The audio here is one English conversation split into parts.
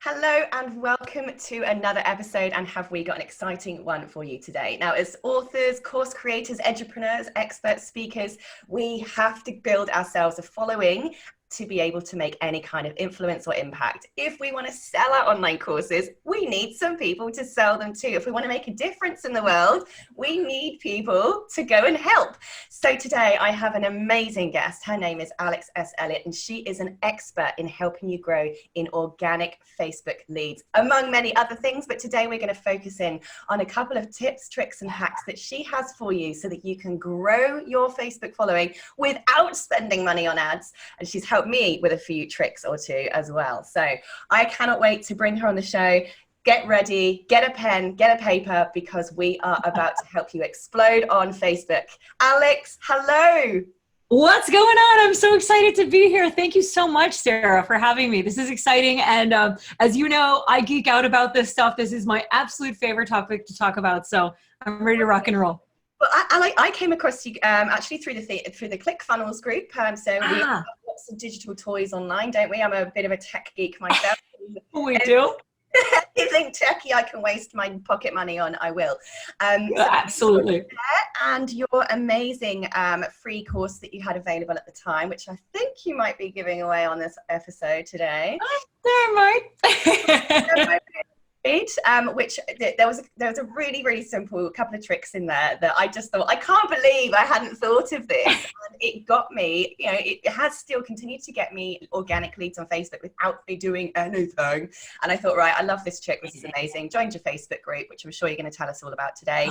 Hello and welcome to another episode, and have we got an exciting one for you today. Now, as authors, course creators, edupreneurs, expert speakers, we have to build ourselves a following to be able to make any kind of influence or impact. If we want to sell our online courses, we need some people to sell them to. If we want to make a difference in the world, we need people to go and help. So today I have an amazing guest. Her name is Alex S. Elliott, and she is an expert in helping you grow in organic Facebook leads, among many other things. But today we're going to focus in on a couple of tips, tricks, and hacks that she has for you so that you can grow your Facebook following without spending money on ads. And she's helped me with a few tricks or two as well. So I cannot wait to bring her on the show. Get ready, get a pen, get a paper, because we are about to help you explode on Facebook. Alex, hello. What's going on? I'm so excited to be here. Thank you so much, Sarah, for having me. This is exciting. And as you know, I geek out about this stuff. This is my absolute favorite topic to talk about. So I'm ready to rock and roll. Well, I came across you actually through the ClickFunnels group. So we have lots of digital toys online, don't we? I'm a bit of a tech geek myself. We do. Anything techie I can waste my pocket money on, I will. So absolutely. And your amazing free course that you had available at the time, which I think you might be giving away on this episode today. There might. Which there was a really simple couple of tricks in there that I just thought, I can't believe I hadn't thought of this. And it got me, it has still continued to get me organic leads on Facebook without me doing anything. And I thought, right, I love this trick. This is amazing. Joined your Facebook group, which I'm sure you're going to tell us all about today.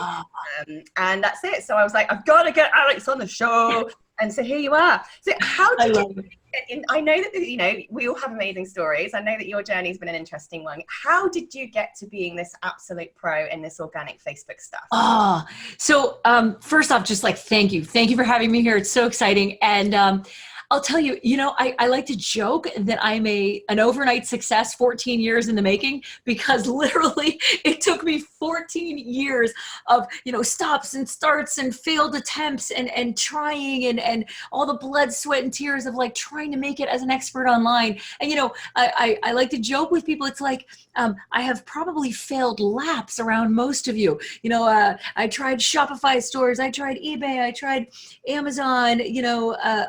And that's it. So I was like, I've got to get Alex on the show. And so here you are. So how did you, I know that, we all have amazing stories. I know that your journey's been an interesting one. How did you get to being this absolute pro in this organic Facebook stuff? So first off, just like, thank you. Thank you for having me here. It's so exciting. And I'll tell you, I like to joke that I'm an overnight success, 14 years in the making, because literally it took me 14 years of, stops and starts and failed attempts and trying and all the blood, sweat, and tears of like trying to make it as an expert online. And, I like to joke with people. It's like, I have probably failed laps around most of you. I tried Shopify stores, I tried eBay, I tried Amazon,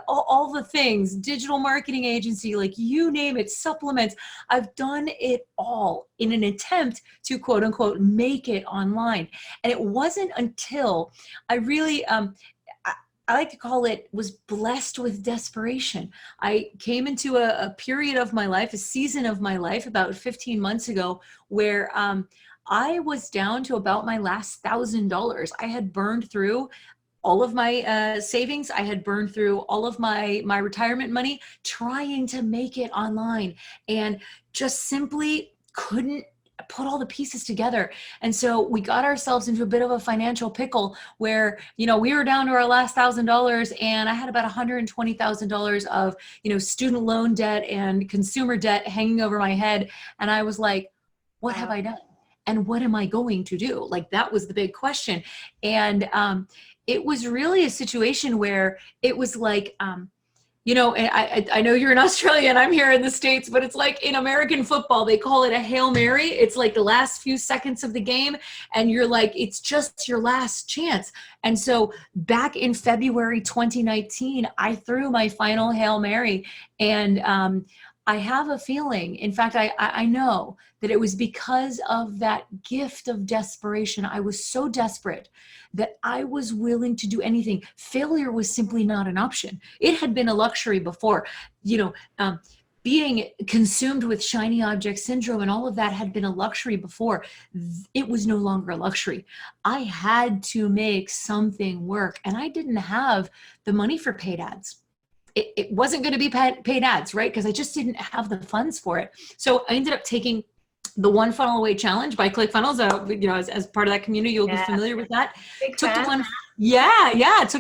all the things, digital marketing agency, like you name it, supplements. I've done it all in an attempt to quote unquote make it online. And it wasn't until I really, I like to call it, was blessed with desperation. I came into a period of my life, a season of my life about 15 months ago, where I was down to about my last $1,000. I had burned through all of my savings. I had burned through all of my retirement money trying to make it online, and just simply couldn't put all the pieces together. And so we got ourselves into a bit of a financial pickle where, we were down to our last $1,000, and I had about $120,000 of, student loan debt and consumer debt hanging over my head. And I was like, what have I done? And what am I going to do? Like, that was the big question. And it was really a situation where it was like, and I know you're in Australia and I'm here in the States, but it's like in American football, they call it a Hail Mary. It's like the last few seconds of the game, and you're like, it's just your last chance. And so back in February 2019, I threw my final Hail Mary, and I have a feeling, in fact, I know that it was because of that gift of desperation. I was so desperate that I was willing to do anything. Failure was simply not an option. It had been a luxury before. Being consumed with shiny object syndrome and all of that had been a luxury before. It was no longer a luxury. I had to make something work, and I didn't have the money for paid ads. It wasn't going to be paid ads, right? Because I just didn't have the funds for it. So I ended up taking the One Funnel Away Challenge by ClickFunnels. As part of that community, you'll be familiar with that. Took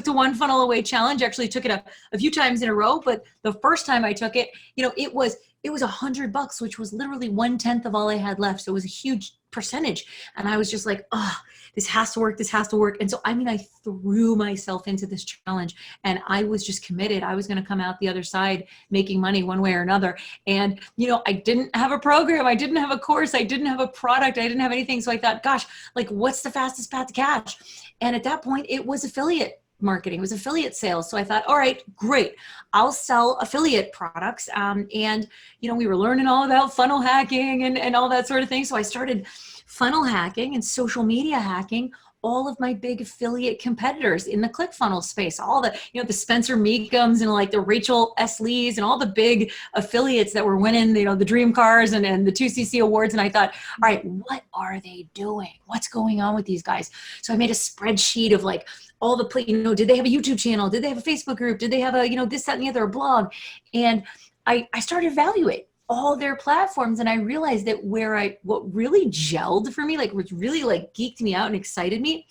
the One Funnel Away Challenge. Actually took it a few times in a row, but the first time I took it, it was $100, which was literally 1/10 of all I had left. So it was a huge percentage. And I was just like, oh, this has to work. This has to work. And so, I mean, I threw myself into this challenge and I was just committed. I was going to come out the other side making money one way or another. And, you know, I didn't have a program. I didn't have a course. I didn't have a product. I didn't have anything. So I thought, gosh, like what's the fastest path to cash? And at that point it was affiliate marketing. It was affiliate sales. So I thought, all right, great. I'll sell affiliate products. And, you know, we were learning all about funnel hacking and all that sort of thing. So I started funnel hacking and social media hacking all of my big affiliate competitors in the ClickFunnels space, all the, you know, the Spencer Meekums and like the Rachel S. Lees and all the big affiliates that were winning, you know, the dream cars and the 2CC awards. And I thought, all right, what are they doing? What's going on with these guys? So I made a spreadsheet of like all the, you know, did they have a YouTube channel? Did they have a Facebook group? Did they have a, you know, this, that, and the other, a blog? And I started to evaluate all their platforms. And I realized that what really gelled for me, like what really like geeked me out and excited me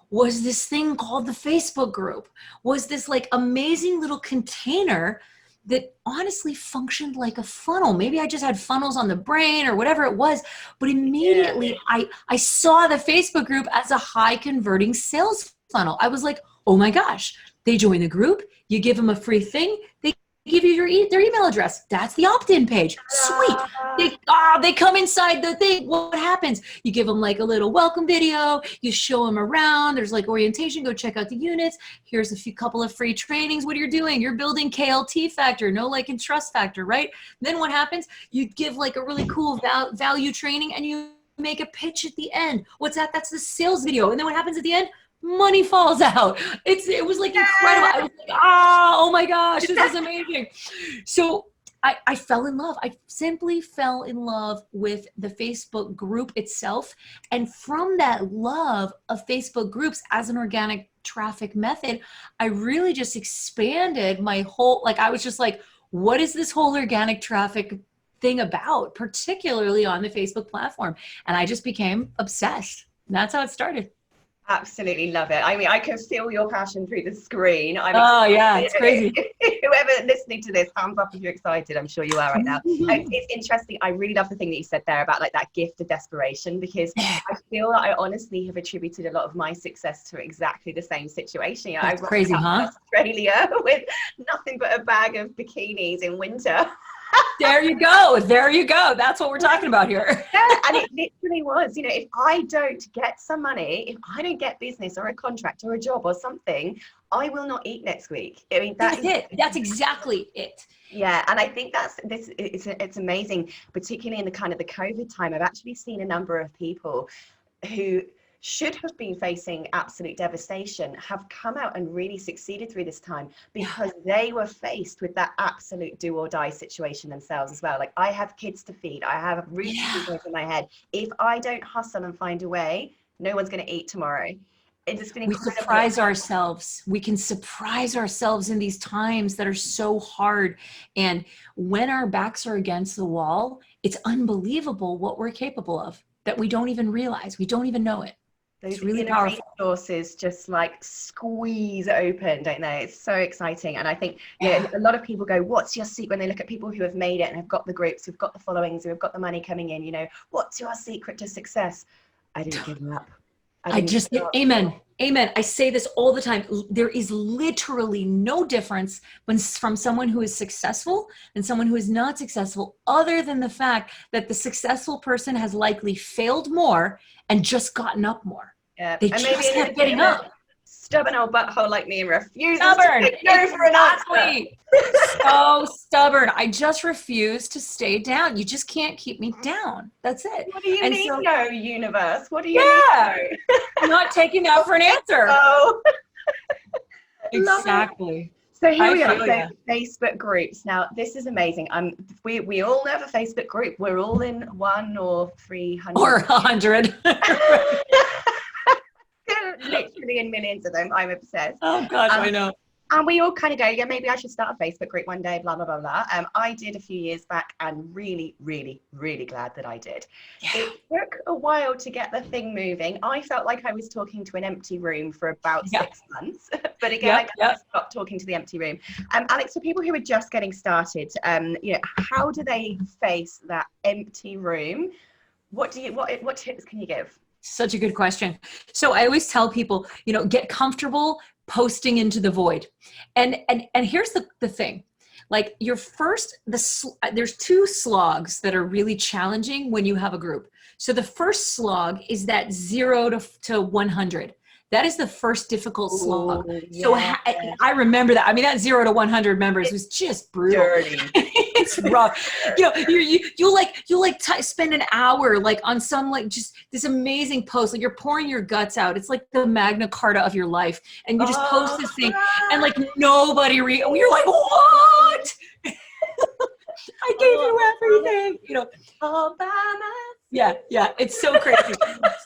was this thing called the Facebook group, was this like amazing little container that honestly functioned like a funnel. Maybe I just had funnels on the brain or whatever it was, but immediately I saw the Facebook group as a high converting sales funnel. I was like, oh my gosh, they join the group, you give them a free thing, they give you their email address. That's the opt-in page. Sweet. They come inside the thing. What happens? You give them like a little welcome video. You show them around. There's like orientation. Go check out the units. Here's couple of free trainings. What are you doing? You're building KLT factor, know, like, and trust factor, right? Then what happens? You give like a really cool value training and you make a pitch at the end. What's that? That's the sales video. And then what happens at the end? Money falls out. It was like incredible. I was like, oh my gosh, this is amazing. So I fell in love. I simply fell in love with the Facebook group itself. And from that love of Facebook groups as an organic traffic method, I really just expanded my whole, like, I was just like, what is this whole organic traffic thing about, particularly on the Facebook platform? And I just became obsessed. And that's how it started. Absolutely love it. I mean, I can feel your passion through the screen. Oh yeah, it's crazy. Whoever listening to this, thumbs up if you're excited. I'm sure you are right now. It's interesting. I really love the thing that you said there about like that gift of desperation, because I feel that I honestly have attributed a lot of my success to exactly the same situation. You know, That's crazy, huh? Australia with nothing but a bag of bikinis in winter. There you go. There you go. That's what we're talking about here. Yeah, and it literally was, you know, if I don't get some money, if I don't get business or a contract or a job or something, I will not eat next week. I mean, that's it. That's exactly it. Yeah, and I think it's amazing, particularly in the kind of the COVID time. I've actually seen a number of people who should have been facing absolute devastation have come out and really succeeded through this time because they were faced with that absolute do or die situation themselves as well. Like, I have kids to feed, I have a roof over my head. If I don't hustle and find a way, no one's going to eat tomorrow. It's just been incredible. We surprise ourselves. We can surprise ourselves in these times that are so hard. And when our backs are against the wall, it's unbelievable what we're capable of that we don't even realize. We don't even know it. Those it's really powerful resources just like squeeze open, don't they? It's so exciting. And I think a lot of people go, what's your secret? When they look at people who have made it and have got the groups, who've got the followings, who've got the money coming in, you know, what's your secret to success? I didn't give up. Amen. I say this all the time. There is literally no difference from someone who is successful and someone who is not successful, other than the fact that the successful person has likely failed more and just gotten up more. Yeah. They just kept getting up. Stubborn old butthole like me and refuses stubborn. to go for an answer. So stubborn. I just refuse to stay down. You just can't keep me down. That's it. What do you mean, no, universe? What do you mean? I'm not taking that for an answer. Oh. Exactly. So here we are, so Facebook groups. Now, this is amazing. We all have a Facebook group. We're all in 1 or 300. Or 100. Literally in millions of them. I'm obsessed. Oh gosh, I know. And we all kind of go, yeah, maybe I should start a Facebook group one day, blah, blah, blah, blah. I did a few years back and really, really, really glad that I did. Yeah. It took a while to get the thing moving. I felt like I was talking to an empty room for about 6 months. But again, I stopped talking to the empty room. Alex, for people who are just getting started, you know, how do they face that empty room What tips can you give? Such a good question. So I always tell people, get comfortable posting into the void. And here's the thing. Like there's two slogs that are really challenging when you have a group. So the first slog is that 0 to 100. That is the first difficult slog. Yeah. So I remember that. I mean, that 0 to 100 members was just brutal. It's rough. You'll spend an hour like on some like just this amazing post. Like you're pouring your guts out. It's like the Magna Carta of your life, and you just post this thing, and like nobody you're like, what? I gave you everything. Yeah, it's so crazy.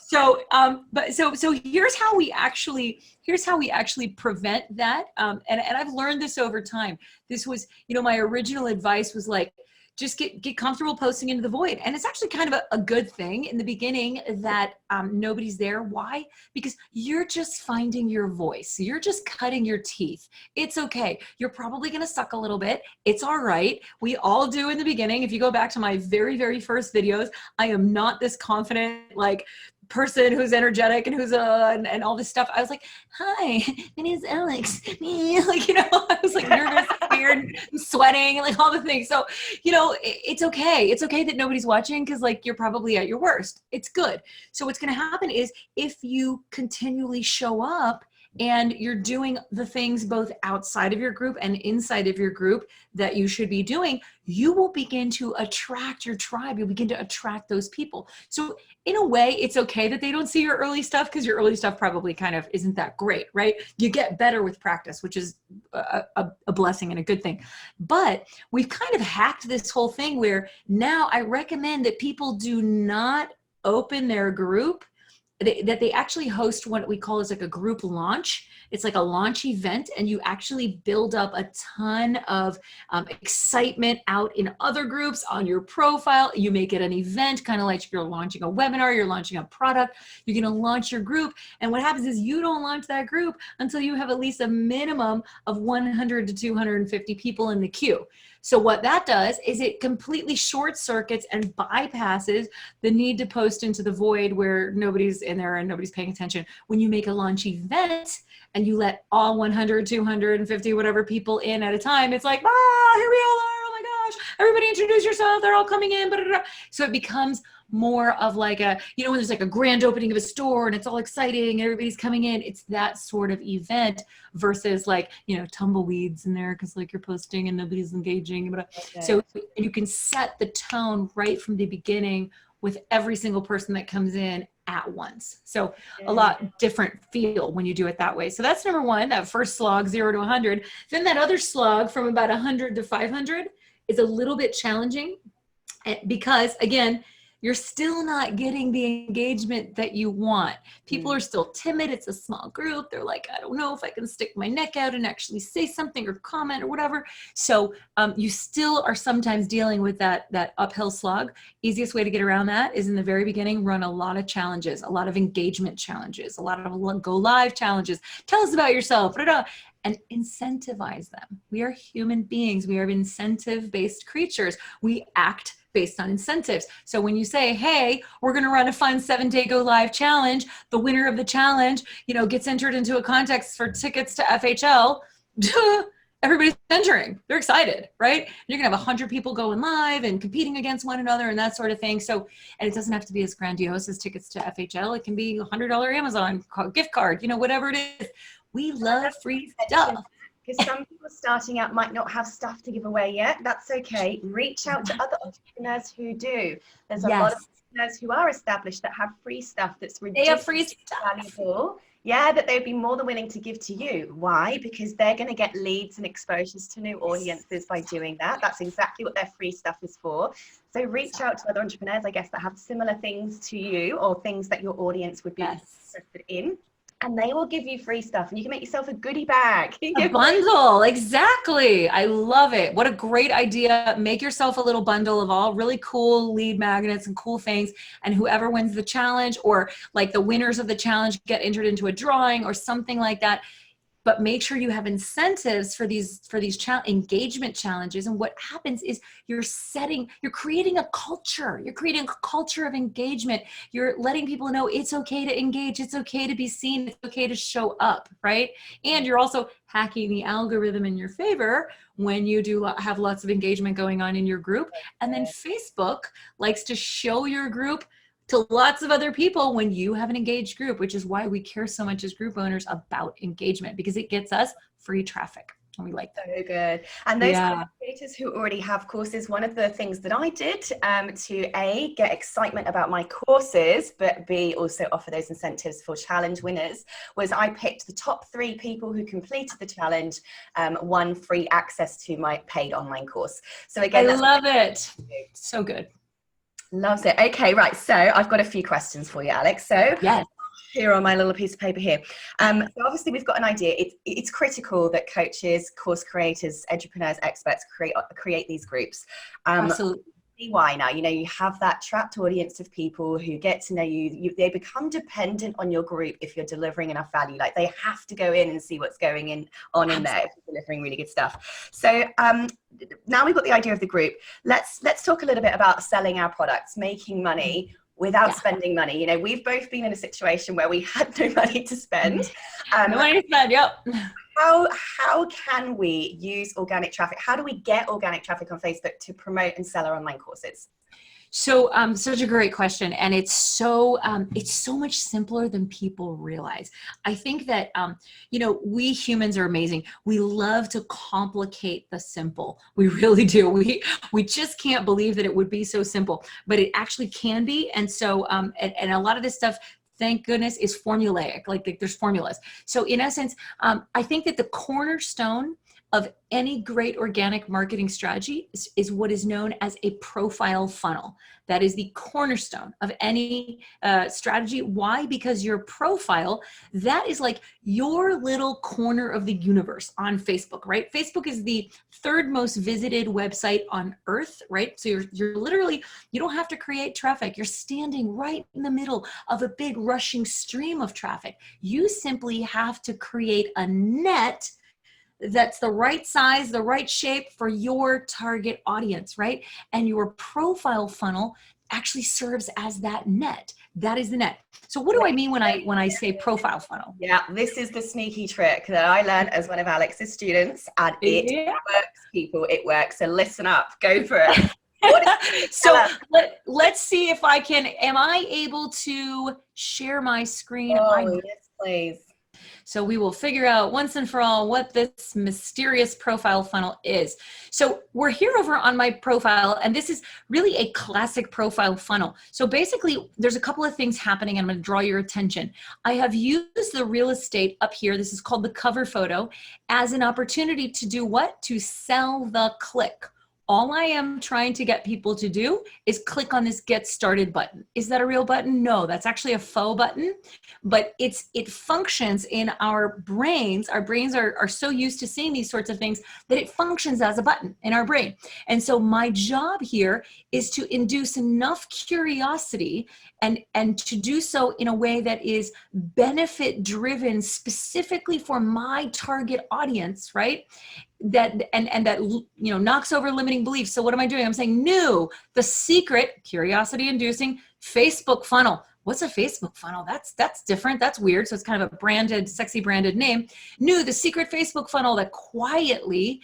So here's how we actually prevent that. And I've learned this over time. This was, my original advice was like, just get comfortable posting into the void. And it's actually kind of a good thing in the beginning that nobody's there. Why? Because you're just finding your voice. You're just cutting your teeth. It's okay. You're probably going to suck a little bit. It's all right. We all do in the beginning. If you go back to my very, very first videos, I am not this confident, like, person who's energetic and who's and all this stuff. I was like, hi, my name is Alex. I was like nervous, scared, sweating, like all the things. So, it's okay. It's okay that nobody's watching because like you're probably at your worst. It's good. So what's going to happen is if you continually show up and you're doing the things both outside of your group and inside of your group that you should be doing, you will begin to attract your tribe. You'll begin to attract those people. So in a way, it's okay that they don't see your early stuff because your early stuff probably kind of isn't that great, right? You get better with practice, which is a blessing and a good thing. But we've kind of hacked this whole thing where now I recommend that people do not open their group, that they actually host what we call as like a group launch. It's like a launch event, and you actually build up a ton of excitement out in other groups on your profile. You make it an event, kind of like you're launching a webinar, you're launching a product, you're going to launch your group. And what happens is you don't launch that group until you have at least a minimum of 100 to 250 people in the queue. So what that does is it completely short circuits and bypasses the need to post into the void where nobody's in there and nobody's paying attention. When you make a launch event and you let all 100, 250, whatever people in at a time, it's like, here we all are. Oh my gosh, everybody introduce yourself. They're all coming in. Blah, blah, blah. So it becomes more of like when there's like a grand opening of a store and it's all exciting, everybody's coming in. It's that sort of event versus like, tumbleweeds in there because like you're posting and nobody's engaging. Okay. So you can set the tone right from the beginning with every single person that comes in at once. So a lot different feel when you do it that way. So that's number one, that first slog, 0 to 100. Then that other slog from about 100 to 500 is a little bit challenging because again, you're still not getting the engagement that you want. People are still timid. It's a small group. They're like, I don't know if I can stick my neck out and actually say something or comment or whatever. So you still are sometimes dealing with that uphill slog. Easiest way to get around that is in the very beginning, run a lot of challenges, a lot of engagement challenges, a lot of go live challenges. Tell us about yourself. And incentivize them. We are human beings. We are incentive-based creatures. We act based on incentives. So when you say, hey, we're going to run a fun 7-day go live challenge, the winner of the challenge, gets entered into a contest for tickets to FHL, everybody's entering. They're excited, right? You're going to have 100 people going live and competing against one another and that sort of thing. So, and it doesn't have to be as grandiose as tickets to FHL. It can be $100 Amazon gift card, whatever it is. We love free stuff. Because some people starting out might not have stuff to give away yet. That's okay. Reach out to other entrepreneurs who do. There's a lot of entrepreneurs who are established that have free stuff that's ridiculously valuable. Yeah, that they'd be more than willing to give to you. Why? Because they're going to get leads and exposures to new audiences by doing that. That's exactly what their free stuff is for. So reach out to other entrepreneurs, I guess, that have similar things to you or things that your audience would be interested in. And they will give you free stuff and you can make yourself a goodie bag. A bundle, exactly. I love it. What a great idea. Make yourself a little bundle of all really cool lead magnets and cool things. And whoever wins the challenge or like the winners of the challenge get entered into a drawing or something like that. but make sure you have incentives for these engagement challenges. And what happens is you're creating a culture. You're creating a culture of engagement. You're letting people know it's okay to engage. It's okay to be seen. It's okay to show up, right? And you're also hacking the algorithm in your favor when you do have lots of engagement going on in your group. And then Facebook likes to show your group to lots of other people when you have an engaged group, which is why we care so much as group owners about engagement, because it gets us free traffic. And we like that. So good. And those creators who already have courses, one of the things that I did to A, get excitement about my courses, but B, also offer those incentives for challenge winners, was I picked the top 3 people who completed the challenge, won free access to my paid online course. So again, I love it. So good. Loves it. Okay, right. So I've got a few questions for you, Alex. So yes. Here on my little piece of paper here. So obviously we've got an idea. It's critical that coaches, course creators, edupreneurs, experts create these groups. Absolutely. Why now? You know, you have that trapped audience of people who get to know you. They become dependent on your group if you're delivering enough value. Like they have to go in and see what's going on in there if you're delivering really good stuff. So now we've got the idea of the group. Let's talk a little bit about selling our products, making money without spending money. You know, we've both been in a situation where we had no money to spend. No money to spend, yep. How can we use organic traffic? How do we get organic traffic on Facebook to promote and sell our online courses? So, such a great question. And it's so much simpler than people realize. I think that, you know, we humans are amazing. We love to complicate the simple. We really do. We just can't believe that it would be so simple, but it actually can be. And so, and a lot of this stuff, thank goodness, is formulaic, like there's formulas. So in essence, I think that the cornerstone of any great organic marketing strategy is what is known as a profile funnel. That is the cornerstone of any strategy. Why? Because your profile, that is like your little corner of the universe on Facebook, right? Facebook is the 3rd most visited website on earth, right? So you're literally, you don't have to create traffic. You're standing right in the middle of a big rushing stream of traffic. You simply have to create a net that's the right size, the right shape for your target audience, right? And your profile funnel actually serves as that net. That is the net. So what do I mean when I say profile funnel? Yeah, this is the sneaky trick that I learned as one of Alex's students, and it works, people. It works. So listen up, go for it. So let's see if I can. Am I able to share my screen? Oh, yes, please. So we will figure out once and for all what this mysterious profile funnel is. So we're here over on my profile, and this is really a classic profile funnel. So basically, there's a couple of things happening, and I'm going to draw your attention. I have used the real estate up here, this is called the cover photo, as an opportunity to do what? To sell the click. All I am trying to get people to do is click on this get started button. Is that a real button? No, that's actually a faux button, but it functions in our brains. Our brains are so used to seeing these sorts of things that it functions as a button in our brain. And so my job here is to induce enough curiosity and to do so in a way that is benefit driven specifically for my target audience, right? That you know, knocks over limiting beliefs. So what am I doing? I'm saying new, the secret curiosity inducing Facebook funnel. What's a Facebook funnel? That's different. That's weird. So it's kind of a branded, sexy branded name. New, the secret Facebook funnel that quietly,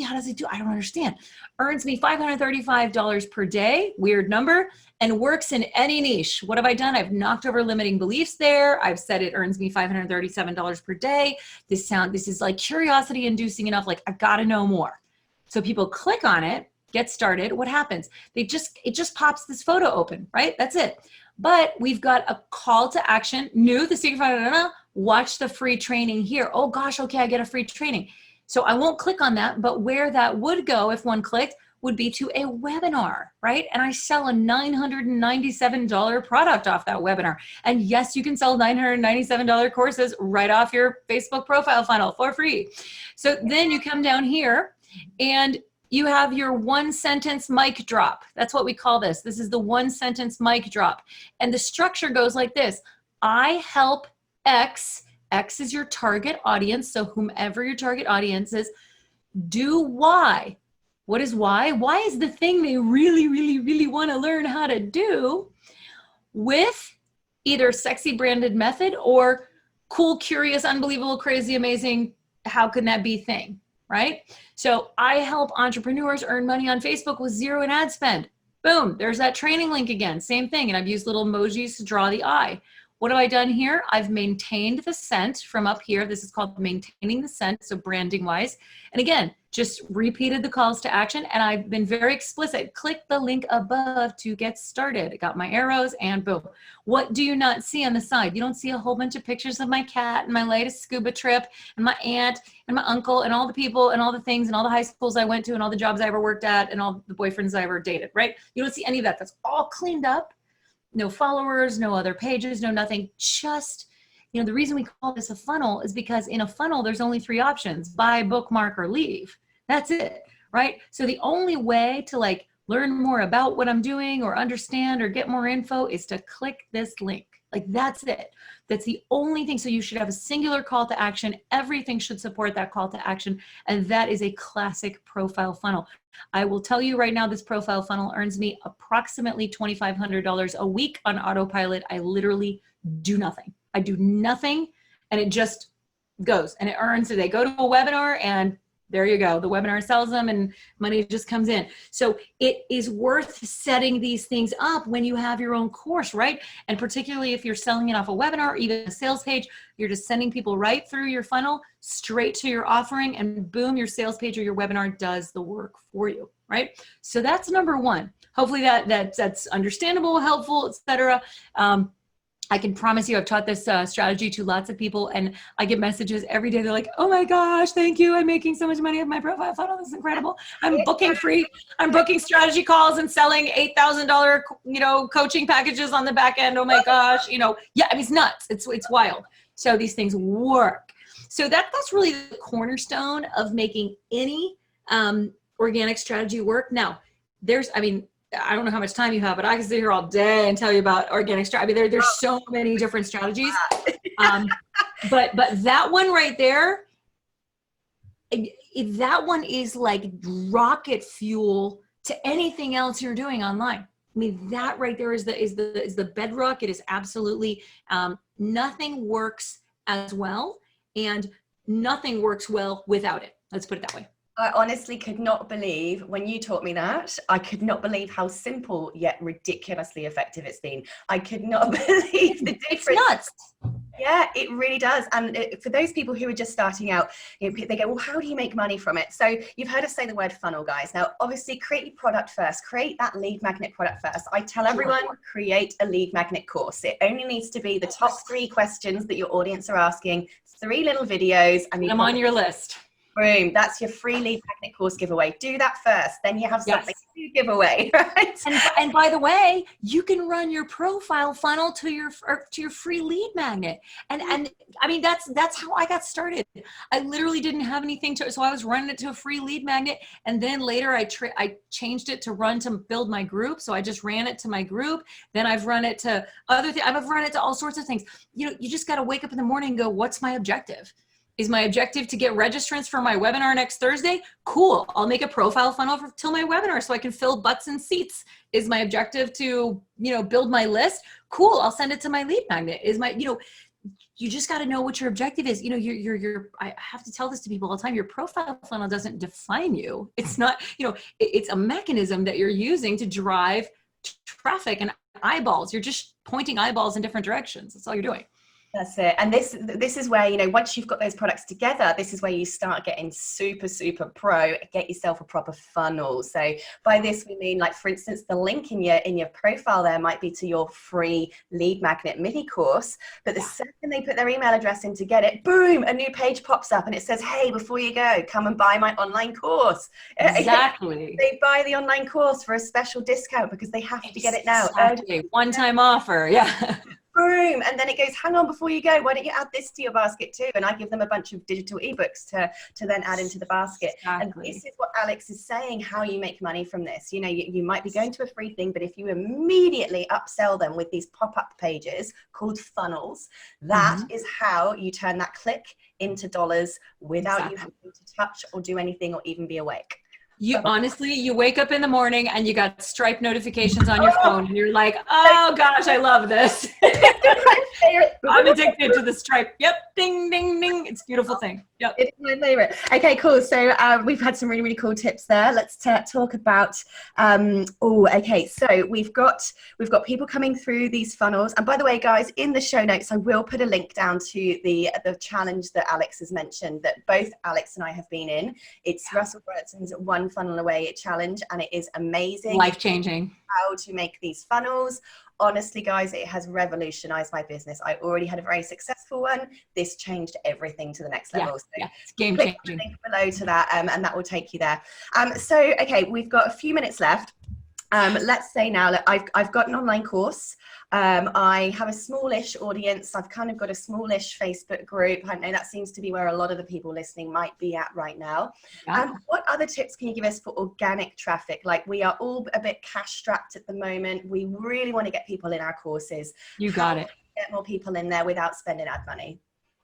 how does it do? I don't understand. Earns me $535 per day, weird number, and works in any niche. What have I done? I've knocked over limiting beliefs there. I've said it earns me $537 per day. This is like curiosity inducing enough, like I gotta know more. So people click on it, get started. What happens? It just pops this photo open, right? That's it. But we've got a call to action. New, the secret, watch the free training here. Oh gosh, okay, I get a free training. So I won't click on that, but where that would go if one clicked would be to a webinar, right? And I sell a $997 product off that webinar. And yes, you can sell $997 courses right off your Facebook profile funnel for free. So then you come down here and you have your 1-sentence mic drop. That's what we call this. This is the 1-sentence mic drop. And the structure goes like this. I help X X is your target audience. So whomever your target audience is, do why. What is why? Why is the thing they really, really, really want to learn how to do with either sexy branded method or cool, curious, unbelievable, crazy, amazing, how can that be thing, right? So I help entrepreneurs earn money on Facebook with zero in ad spend. Boom, there's that training link again, same thing. And I've used little emojis to draw the eye. What have I done here? I've maintained the scent from up here. This is called maintaining the scent, so branding wise. And again, just repeated the calls to action, and I've been very explicit. Click the link above to get started. I got my arrows and boom. What do you not see on the side? You don't see a whole bunch of pictures of my cat and my latest scuba trip and my aunt and my uncle and all the people and all the things and all the high schools I went to and all the jobs I ever worked at and all the boyfriends I ever dated, right? You don't see any of that. That's all cleaned up. No followers, no other pages, no nothing. Just, the reason we call this a funnel is because in a funnel, there's only 3 options: buy, bookmark, or leave. That's it, right? So the only way to like learn more about what I'm doing or understand or get more info is to click this link. Like that's it. That's the only thing. So you should have a singular call to action. Everything should support that call to action. And that is a classic profile funnel. I will tell you right now, this profile funnel earns me approximately $2,500 a week on autopilot. I literally do nothing. I do nothing and it just goes and it earns. So they go to a webinar and there you go. The webinar sells them and money just comes in. So it is worth setting these things up when you have your own course, right? And particularly if you're selling it off a webinar or even a sales page, you're just sending people right through your funnel, straight to your offering, and boom, your sales page or your webinar does the work for you, right? So that's number 1. Hopefully that's understandable, helpful, etc. I can promise you I've taught this strategy to lots of people and I get messages every day. They're like, oh my gosh, thank you. I'm making so much money with my profile funnel. This is incredible. I'm booking strategy calls and selling $8,000, coaching packages on the back end. Oh my gosh. Yeah, I mean, it's nuts. It's wild. So these things work. So that's really the cornerstone of making any organic strategy work. Now I don't know how much time you have, but I can sit here all day and tell you about organic strategy. There's so many different strategies. But that one right there, that one is like rocket fuel to anything else you're doing online. I mean, that right there is the bedrock. It is absolutely, nothing works as well and nothing works well without it. Let's put it that way. I honestly could not believe when you taught me that. I could not believe how simple yet ridiculously effective it's been. I could not believe the difference. It's nuts. Yeah, it really does. And for those people who are just starting out, they go, well, how do you make money from it? So you've heard us say the word funnel, guys. Now, obviously, create your product first. Create that lead magnet product first. I tell everyone, create a lead magnet course. It only needs to be the top 3 questions that your audience are asking, 3 little videos. And I'm on your list. Boom, that's your free lead magnet course giveaway. Do that first, then you have something to give away, right? And by the way, you can run your profile funnel to your free lead magnet. And I mean, that's how I got started. I literally didn't have anything so I was running it to a free lead magnet. And then later I changed it to build my group. So I just ran it to my group. Then I've run it to other things. I've run it to all sorts of things. You just got to wake up in the morning and go, what's my objective? Is my objective to get registrants for my webinar next Thursday? Cool. I'll make a profile funnel till my webinar so I can fill butts and seats. Is my objective to, build my list? Cool. I'll send it to my lead magnet. Is my, you just got to know what your objective is. I have to tell this to people all the time. Your profile funnel doesn't define you. It's not, it's a mechanism that you're using to drive traffic and eyeballs. You're just pointing eyeballs in different directions. That's all you're doing. That's it. And this is where, once you've got those products together, this is where you start getting super, super pro, get yourself a proper funnel. So by this, we mean, like, for instance, the link in your profile there might be to your free lead magnet mini course. But the second they put their email address in to get it, boom, a new page pops up and it says, hey, before you go, come and buy my online course. Exactly. They buy the online course for a special discount because they have to get it now. One-time offer. Yeah. boom. And then it goes, hang on, before you go, why don't you add this to your basket too? And I give them a bunch of digital ebooks to then add into the basket. Exactly. And this is what Alex is saying, how you make money from this. You know, you might be going to a free thing, but if you immediately upsell them with these pop-up pages called funnels, that is how you turn that click into dollars without you having to touch or do anything or even be awake. You honestly, you wake up in the morning and you got Stripe notifications on your phone and you're like, oh gosh, I love this. I'm addicted to the Stripe. Yep. Ding, ding, ding. It's a beautiful thing. Yep. It's my favorite. Okay, cool. So we've had some really, really cool tips there. Let's talk about, okay. So we've got people coming through these funnels. And by the way, guys, in the show notes, I will put a link down to the challenge that Alex has mentioned that both Alex and I have been in. It's Russell Brunson's One Funnel Away challenge, and it is amazing. Life-changing. How to make these funnels. Honestly, guys, it has revolutionized my business. I already had a very successful one. This changed everything to the next level. Yeah, it's game changing. Click the link below to that, and that will take you there. So, okay, we've got a few minutes left. Let's say now that I've got an online course. I have a smallish audience. I've kind of got a smallish Facebook group. I know that seems to be where a lot of the people listening might be at right now. What other tips can you give us for organic traffic? Like, we are all a bit cash strapped at the moment. We really want to get people in our courses. You got it. Get more people in there without spending ad money.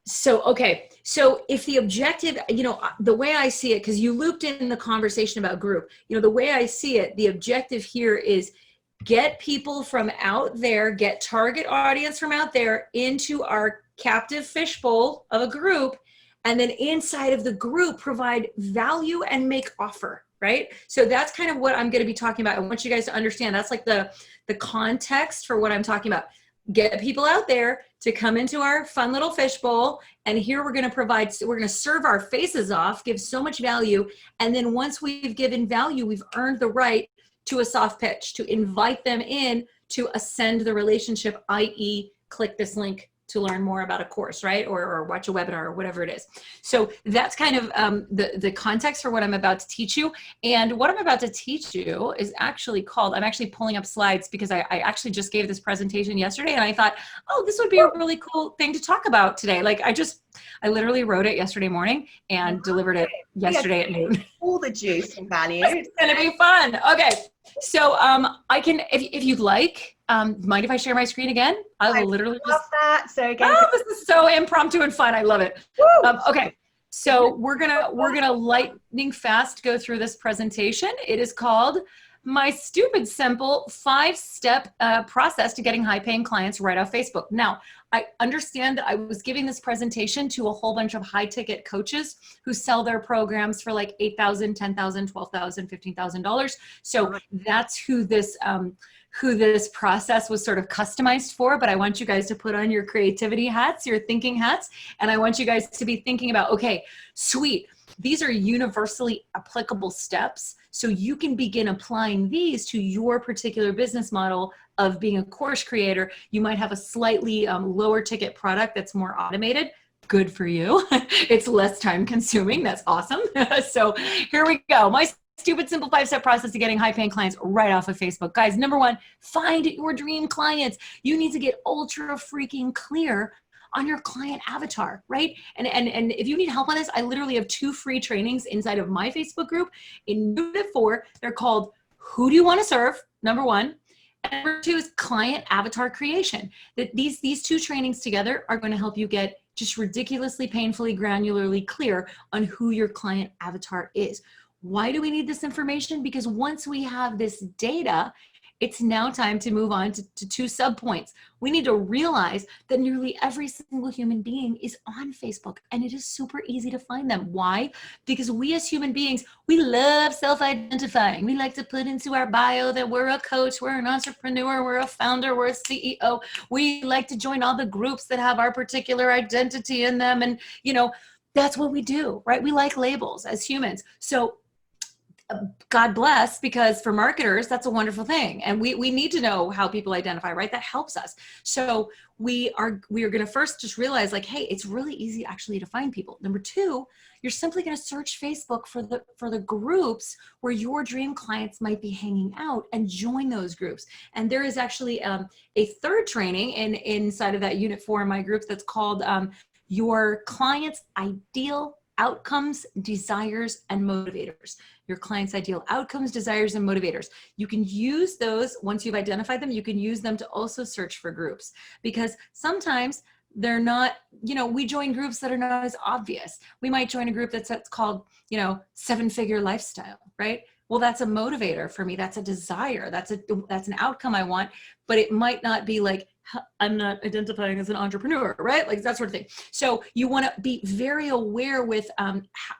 So, okay. So if the objective, you know, the way I see it, because you looped in the conversation about group, you know, the way I see it, the objective here is get people from out there, get target audience from out there into our captive fishbowl of a group. And then inside of the group, provide value and make offer, right? So that's kind of what I'm going to be talking about. I want you guys to understand that's like the context for what I'm talking about. Get people out there to come into our fun little fishbowl. And here we're going to serve our faces off, give so much value. And then once we've given value, we've earned the right to a soft pitch, to invite them in to ascend the relationship, i.e. click this link to learn more about a course, right? Or watch a webinar or whatever it is. So that's kind of the context for what I'm about to teach you. And what I'm about to teach you is actually called, I'm actually pulling up slides because I actually just gave this presentation yesterday and I thought, oh, this would be a really cool thing to talk about today. Like I literally wrote it yesterday morning and delivered it yesterday at noon. All the juice and value. It's gonna be fun. Okay. So I can, if you'd like, mind if I share my screen again? I will literally love that. So again, this is so impromptu and fun. I love it. Okay. So we're gonna lightning fast go through this presentation. It is called My Stupid Simple 5-Step Process to Getting High-Paying Clients Right Off Facebook. Now, I understand that I was giving this presentation to a whole bunch of high-ticket coaches who sell their programs for like $8,000, $10,000, $12,000, $15,000. So that's who this process was sort of customized for. But I want you guys to put on your creativity hats, your thinking hats, and I want you guys to be thinking about, okay, sweet. These are universally applicable steps. So you can begin applying these to your particular business model of being a course creator. You might have a slightly lower ticket product that's more automated. Good for you. It's less time consuming. That's awesome. So here we go. My stupid simple 5-step process to getting high paying clients right off of Facebook. Guys, number one, find your dream clients. You need to get ultra freaking clear on your client avatar, right? And if you need help on this, I literally have 2 free trainings inside of my Facebook group in Unit 4. They're called Who Do You Want to Serve? Number 1. And number 2 is client avatar creation. That these 2 trainings together are going to help you get just ridiculously, painfully, granularly clear on who your client avatar is. Why do we need this information? Because once we have this data, it's now time to move on to 2 subpoints. We need to realize that nearly every single human being is on Facebook, and it is super easy to find them. Why? Because we as human beings, we love self-identifying. We like to put into our bio that we're a coach, we're an entrepreneur, we're a founder, we're a CEO. We like to join all the groups that have our particular identity in them. And, you know, that's what we do, right? We like labels as humans. So God bless, because for marketers, that's a wonderful thing. And we need to know how people identify, right? That helps us. So we are going to first just realize like, hey, it's really easy actually to find people. Number two, you're simply going to search Facebook for the groups where your dream clients might be hanging out and join those groups. And there is actually a third training inside of that Unit 4 in my groups that's called Your Clients' Ideal Outcomes, Desires, and Motivators. Your client's ideal outcomes, desires, and motivators. You can use those, once you've identified them, you can use them to also search for groups, because sometimes they're not, we join groups that are not as obvious. We might join a group that's called, 7-figure lifestyle, right? Well, that's a motivator for me. That's a desire. That's an outcome I want, but it might not be like, I'm not identifying as an entrepreneur, right? Like that sort of thing. So you want to be very aware with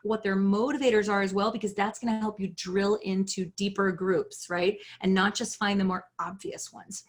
what their motivators are as well, because that's going to help you drill into deeper groups, right? And not just find the more obvious ones.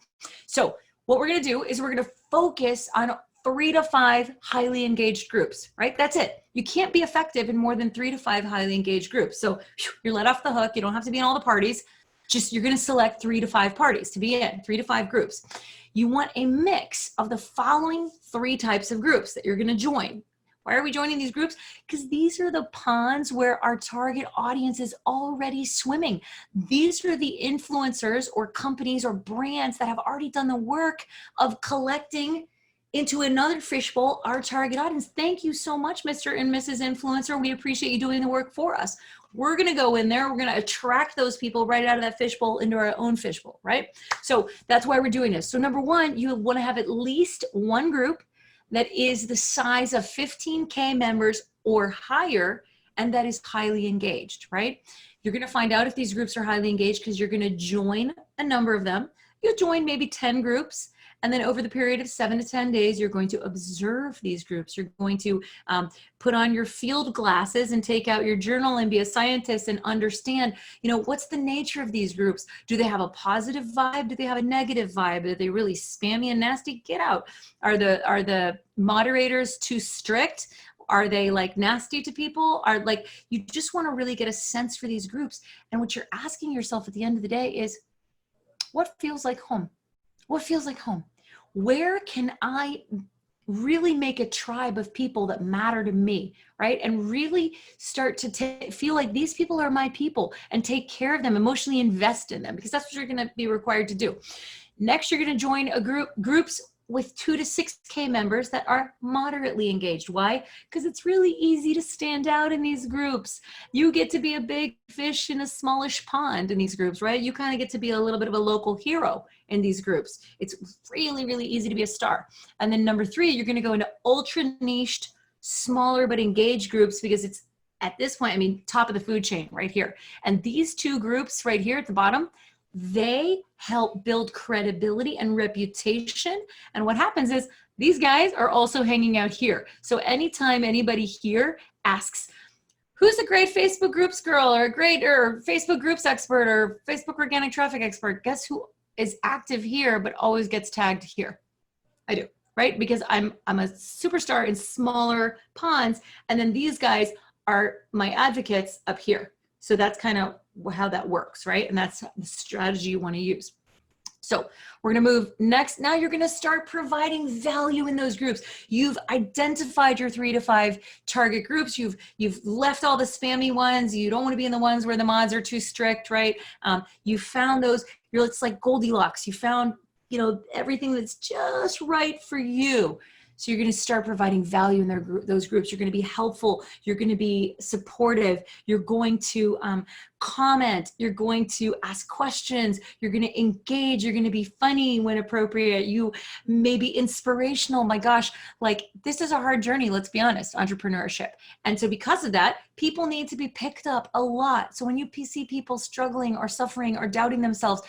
So what we're going to do is we're going to focus on 3 to 5 highly engaged groups, right? That's it. You can't be effective in more than 3 to 5 highly engaged groups. So you're let off the hook. You don't have to be in all the parties. Just you're going to select 3 to 5 parties to be in, 3 to 5 groups. You want a mix of the following 3 types of groups that you're going to join. Why are we joining these groups? Because these are the ponds where our target audience is already swimming. These are the influencers or companies or brands that have already done the work of collecting into another fishbowl our target audience. Thank you so much, Mr. and Mrs. Influencer. We appreciate you doing the work for us. We're going to go in there. We're going to attract those people right out of that fishbowl into our own fishbowl, right? So that's why we're doing this. So number one, you want to have at least one group that is the size of 15K members or higher, and that is highly engaged, right? You're going to find out if these groups are highly engaged because you're going to join a number of them. You'll join maybe 10 groups. And then over the period of 7 to 10 days, you're going to observe these groups. You're going to put on your field glasses and take out your journal and be a scientist and understand, what's the nature of these groups? Do they have a positive vibe? Do they have a negative vibe? Are they really spammy and nasty? Get out. Are the moderators too strict? Are they like nasty to people? You just want to really get a sense for these groups. And what you're asking yourself at the end of the day is, what feels like home? What feels like home? Where can I really make a tribe of people that matter to me, right? And really start to feel like these people are my people and take care of them, emotionally invest in them, because that's what you're going to be required to do. Next, you're going to join groups with 2 to 6K members that are moderately engaged. Why? Because it's really easy to stand out in these groups. You get to be a big fish in a smallish pond in these groups, right? You kind of get to be a little bit of a local hero in these groups. It's really, really easy to be a star. And then number 3, you're going to go into ultra niched, smaller but engaged groups, because it's at this point, top of the food chain right here. And these 2 groups right here at the bottom, they help build credibility and reputation. And what happens is these guys are also hanging out here. So anytime anybody here asks, who's a great Facebook groups girl or Facebook groups expert or Facebook organic traffic expert, guess who is active here but always gets tagged here? I do, right? Because I'm a superstar in smaller ponds, and then these guys are my advocates up here. So that's kind of how that works, right? And that's the strategy you want to use. So we're going to move next. Now you're going to start providing value in those groups. You've identified your 3 to 5 target groups. You've left all the spammy ones. You don't want to be in the ones where the mods are too strict, right? You found those. It's like Goldilocks. You found, everything that's just right for you. So you're going to start providing value in those groups. You're going to be helpful. You're going to be supportive. You're going to comment. You're going to ask questions. You're going to engage. You're going to be funny when appropriate. You may be inspirational. My gosh, this is a hard journey. Let's be honest, entrepreneurship. And so because of that, people need to be picked up a lot. So when you see people struggling or suffering or doubting themselves,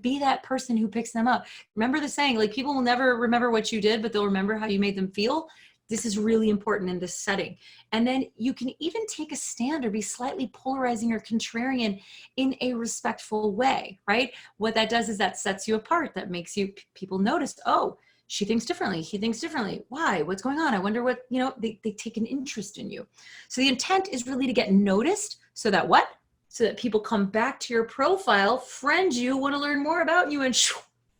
be that person who picks them up. Remember the saying, people will never remember what you did, but they'll remember how you made them feel. This is really important in this setting. And then you can even take a stand or be slightly polarizing or contrarian in a respectful way, right? What that does is that sets you apart. That makes people notice, oh, she thinks differently. He thinks differently. Why? What's going on? I wonder what, they take an interest in you. So the intent is really to get noticed so that what? so that people come back to your profile, friend you, want to learn more about you, and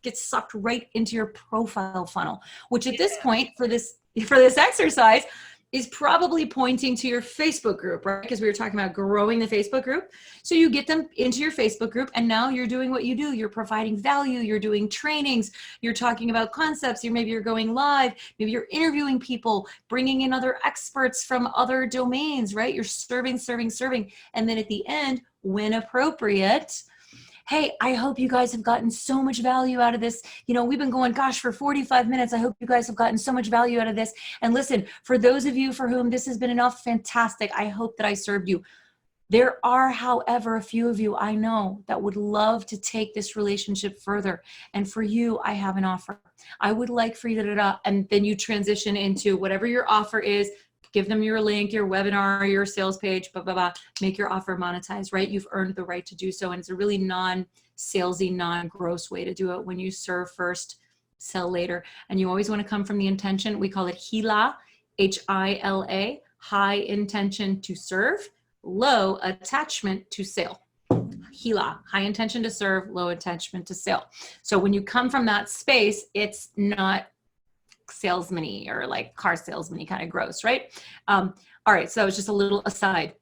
get sucked right into your profile funnel, which at this point for this exercise is probably pointing to your Facebook group, right? Because we were talking about growing the Facebook group. So you get them into your Facebook group, and now you're doing what you do. You're providing value, you're doing trainings, you're talking about concepts, maybe you're going live, maybe you're interviewing people, bringing in other experts from other domains, right? You're serving. And then at the end, when appropriate, hey, I hope you guys have gotten so much value out of this. You know, we've been going, gosh, for 45 minutes. I hope you guys have gotten so much value out of this. And listen, for those of you for whom this has been enough, fantastic. I hope that I served you. There are, however, a few of you I know that would love to take this relationship further. And for you, I have an offer. I would like for you to, and then you transition into whatever your offer is. Give them your link, your webinar, your sales page, blah, blah, blah. Make your offer monetize, right? You've earned the right to do so. And it's a really non-salesy, non-gross way to do it. When you serve first, sell later. And you always want to come from the intention. We call it HILA, H-I-L-A, high intention to serve, low attachment to sale. HILA, high intention to serve, low attachment to sale. So when you come from that space, it's not salesman-y or like car salesman-y kind of gross, right? All right, so that was just a little aside.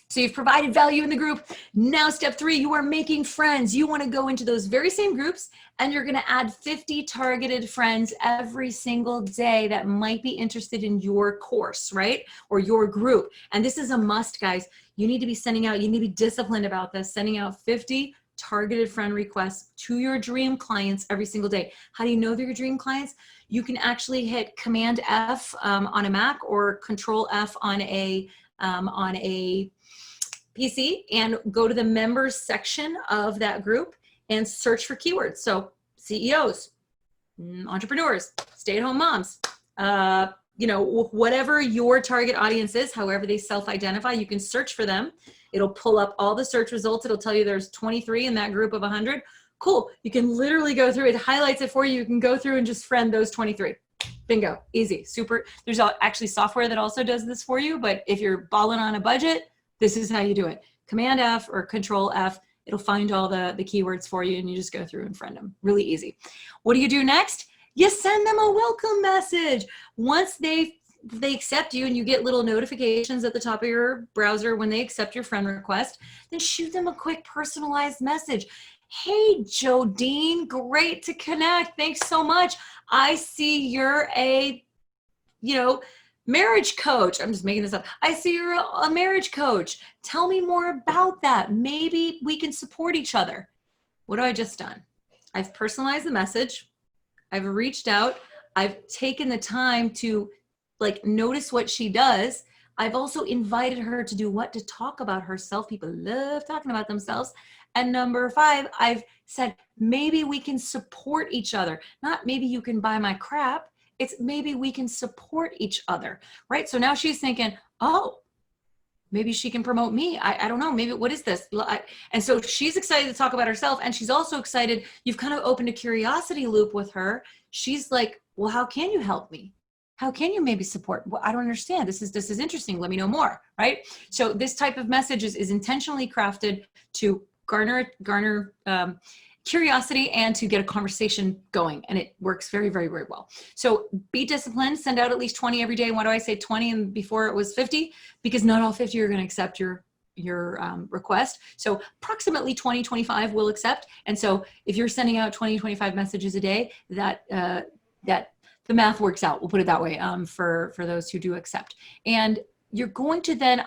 So you've provided value in the group. Now step 3, you are making friends. You want to go into those very same groups and you're going to add 50 targeted friends every single day that might be interested in your course, right? Or your group. And this is a must, guys. You need to be sending out, you need to be disciplined about this, sending out 50 targeted friend requests to your dream clients every single day. How do you know they're your dream clients? You can actually hit Command F on a Mac or Control F on a PC and go to the members section of that group and search for keywords. So CEOs, entrepreneurs, stay-at-home moms, you know, whatever your target audience is, however they self-identify, you can search for them. It'll pull up all the search results. It'll tell you there's 23 in that group of 100. Cool. You can literally go through it, highlights it for you. You can go through and just friend those 23. Bingo. Easy. Super. There's actually software that also does this for you. But if you're balling on a budget, this is how you do it. Command F or Control F. It'll find all the keywords for you and you just go through and friend them. Really easy. What do you do next? You send them a welcome message. Once they accept you and you get little notifications at the top of your browser when they accept your friend request, then shoot them a quick personalized message. Hey, Jodine, great to connect. Thanks so much. I see you're a, marriage coach. I'm just making this up. I see you're a marriage coach. Tell me more about that. Maybe we can support each other. What have I just done? I've personalized the message. I've reached out. I've taken the time to notice what she does. I've also invited her to do what? To talk about herself. People love talking about themselves. And number 5, I've said, maybe we can support each other. Not maybe you can buy my crap. It's maybe we can support each other, right? So now she's thinking, oh, maybe she can promote me. I don't know. Maybe what is this? And so she's excited to talk about herself. And she's also excited. You've kind of opened a curiosity loop with her. She's like, well, how can you help me? How can you maybe support? Well, I don't understand. This is interesting. Let me know more, right? So this type of message is intentionally crafted to garner curiosity and to get a conversation going. And it works very, very, very well. So be disciplined, send out at least 20 every day. Why do I say 20 and before it was 50? Because not all 50 are going to accept your request. So approximately 20, 25 will accept. And so if you're sending out 20, 25 messages a day, that the math works out. We'll put it that way for those who do accept. And you're going to then,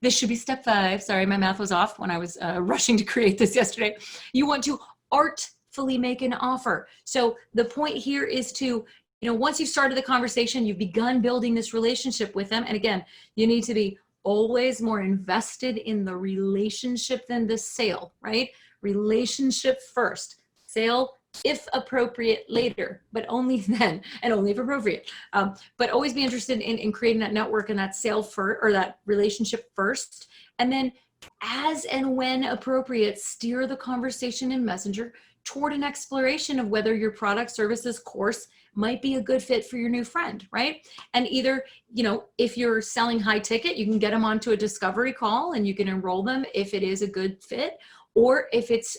this should be step 5. Sorry, my math was off when I was rushing to create this yesterday. You want to artfully make an offer. So the point here is to, once you've started the conversation, you've begun building this relationship with them. And again, you need to be always more invested in the relationship than the sale, right? Relationship first, sale if appropriate later, but only then and only if appropriate. But always be interested in creating that network and that sale first, or that relationship first. And then as and when appropriate, steer the conversation in Messenger toward an exploration of whether your product, services, course might be a good fit for your new friend, right? And either, you know, if you're selling high ticket, you can get them onto a discovery call and you can enroll them if it is a good fit. Or if it's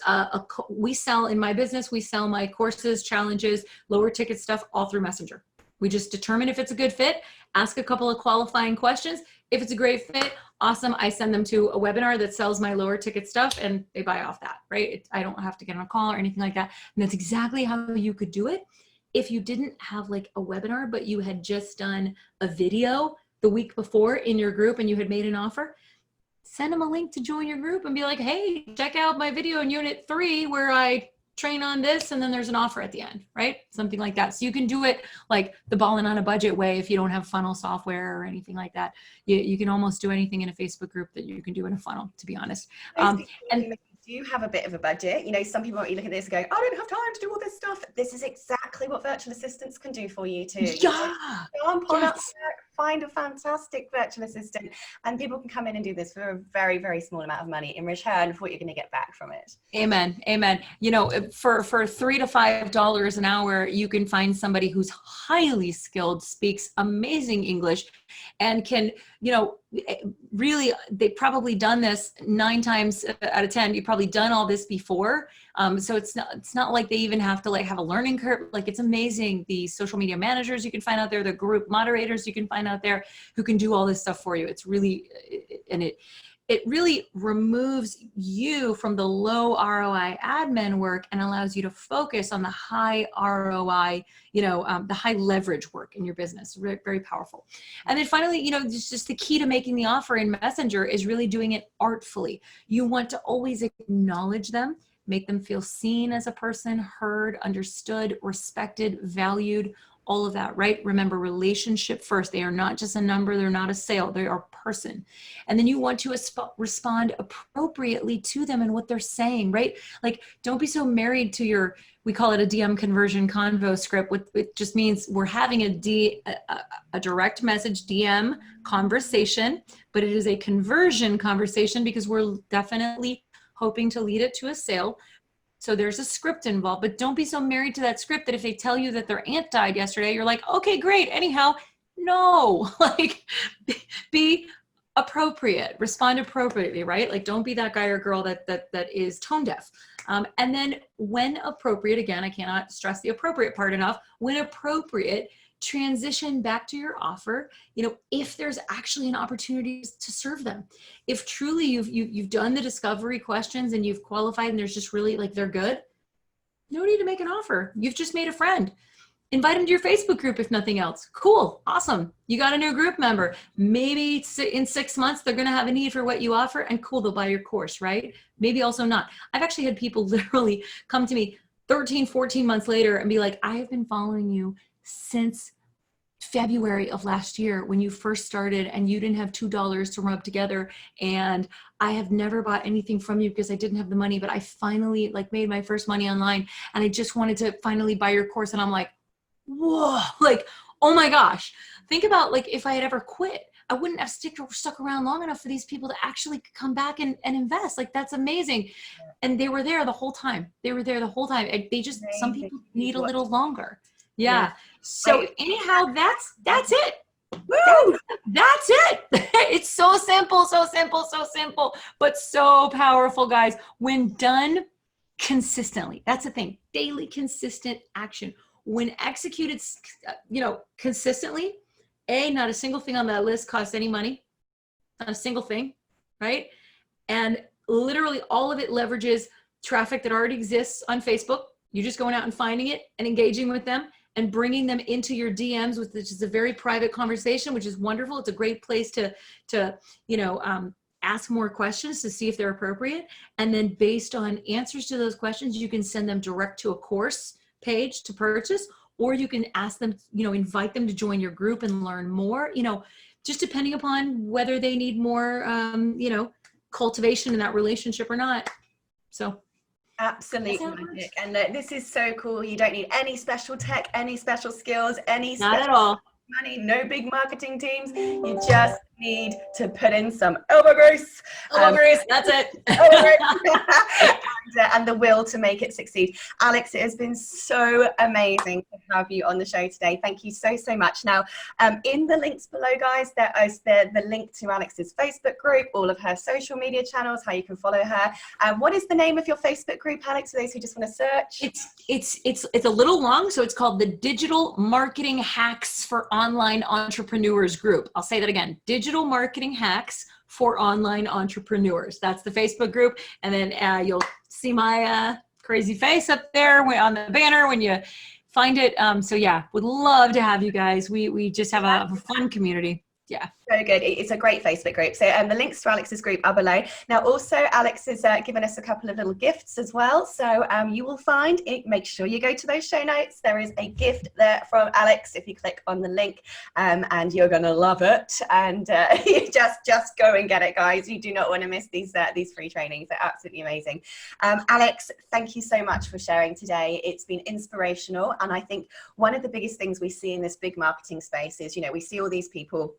we sell, in my business, we sell my courses, challenges, lower ticket stuff all through Messenger. We just determine if it's a good fit, ask a couple of qualifying questions. If it's a great fit, awesome. I send them to a webinar that sells my lower ticket stuff and they buy off that, right? I don't have to get on a call or anything like that. And that's exactly how you could do it. If you didn't have like a webinar, but you had just done a video the week before in your group and you had made an offer, send them a link to join your group and be like, hey, check out my video in unit 3 where I train on this, and then there's an offer at the end, right? Something like that. So you can do it like the ballin' on a budget way if you don't have funnel software or anything like that. You can almost do anything in a Facebook group that you can do in a funnel, to be honest. And do you have a bit of a budget? You know, some people might be looking at this and going, I don't have time to do all this stuff. This is exactly what virtual assistants can do for you too. Yeah. Jump on that, find a fantastic virtual assistant, and people can come in and do this for a very, very small amount of money in return for what you're going to get back from it. Amen. Amen. You know, for $3 to $5 an hour, you can find somebody who's highly skilled, speaks amazing English, and can, you know, really, they've probably done this 9 times out of 10. You've probably done all this before. So it's not like they even have to like have a learning curve. Like, it's amazing. The social media managers you can find out there, the group moderators you can find out there who can do all this stuff for you. It's really, and it really removes you from the low ROI admin work and allows you to focus on the high ROI, you know, the high leverage work in your business. Very, very powerful. And then finally, you know, just the key to making the offer in Messenger is really doing it artfully. You want to always acknowledge them, make them feel seen as a person, heard, understood, respected, valued, all of that, right? Remember, relationship first. They are not just a number. They're not a sale. They are a person. And then you want to respond appropriately to them and what they're saying, right? Like, don't be so married to your, we call it a DM conversion convo script, which it just means we're having a direct message DM conversation, but it is a conversion conversation because we're definitely hoping to lead it to a sale. So there's a script involved, but don't be so married to that script that if they tell you that their aunt died yesterday, you're like, okay, great. Anyhow, no, like, be appropriate, respond appropriately, right? Like, don't be that guy or girl that is tone deaf. And then when appropriate, again, I cannot stress the appropriate part enough, when appropriate, transition back to your offer, you know, if there's actually an opportunity to serve them. If truly you've done the discovery questions and you've qualified and there's just really like, they're good, no need to make an offer. You've just made a friend. Invite them to your Facebook group if nothing else. Cool, awesome. You got a new group member. Maybe in 6 months, they're gonna have a need for what you offer, and cool, they'll buy your course, right? Maybe also not. I've actually had people literally come to me 13, 14 months later and be like, I have been following you since February of last year when you first started and you didn't have $2 to rub together, and I have never bought anything from you because I didn't have the money, but I finally like made my first money online and I just wanted to finally buy your course. And I'm like, whoa, like, oh my gosh. Think about like if I had ever quit, I wouldn't have stuck around long enough for these people to actually come back and invest. Like, that's amazing. And they were there the whole time. They were there the whole time. They just, some people need a little longer. Yeah. So anyhow, that's it. Woo! That's it. It's so simple, so simple, so simple, but so powerful, guys. When done consistently, that's the thing. Daily consistent action. When executed, you know, consistently, not a single thing on that list costs any money. Not a single thing, right? And literally all of it leverages traffic that already exists on Facebook. You're just going out and finding it and engaging with them and bringing them into your DMs, which is a very private conversation, which is wonderful. It's a great place to you know, ask more questions to see if they're appropriate. And then based on answers to those questions, you can send them direct to a course page to purchase, or you can ask them, you know, invite them to join your group and learn more, you know, just depending upon whether they need more, you know, cultivation in that relationship or not. So. Absolutely magic. And this is so cool. You don't need any special tech, any special skills, any not at all money, no big marketing teams. You just need to put in some elbow grease. Elbow grease, that's it. And the will to make it succeed. Alex, it has been so amazing to have you on the show today. Thank you so, so much. Now, in the links below, guys, there is the link to Alex's Facebook group, all of her social media channels, how you can follow her. What is the name of your Facebook group, Alex, for those who just want to search? It's a little long, so it's called the Digital Marketing Hacks for Online Entrepreneurs group. I'll say that again, Digital Marketing Hacks for Online Entrepreneurs. That's the Facebook group. And then you'll see my crazy face up there on the banner when you find it. So yeah, would love to have you guys. We just have a fun community. Yeah. So good. It's a great Facebook group. So the links to Alex's group are below. Now, also, Alex has given us a couple of little gifts as well. So you will find it. Make sure you go to those show notes. There is a gift there from Alex if you click on the link, and you're going to love it. And you just go and get it, guys. You do not want to miss these free trainings. They're absolutely amazing. Alex, thank you so much for sharing today. It's been inspirational. And I think one of the biggest things we see in this big marketing space is, we see all these people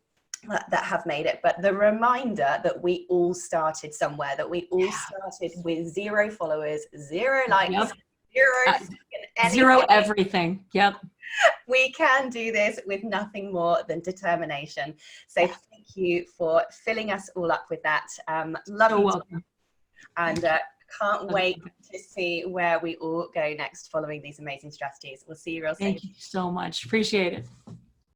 that have made it, but the reminder that we all started somewhere, that we all started with 0 followers, 0 likes, zero everything. Yep. We can do this with nothing more than determination. So thank you for filling us all up with that. Love you, welcome. And can't wait to see where we all go next following these amazing strategies. We'll see you real soon. Thank you so much. Appreciate it.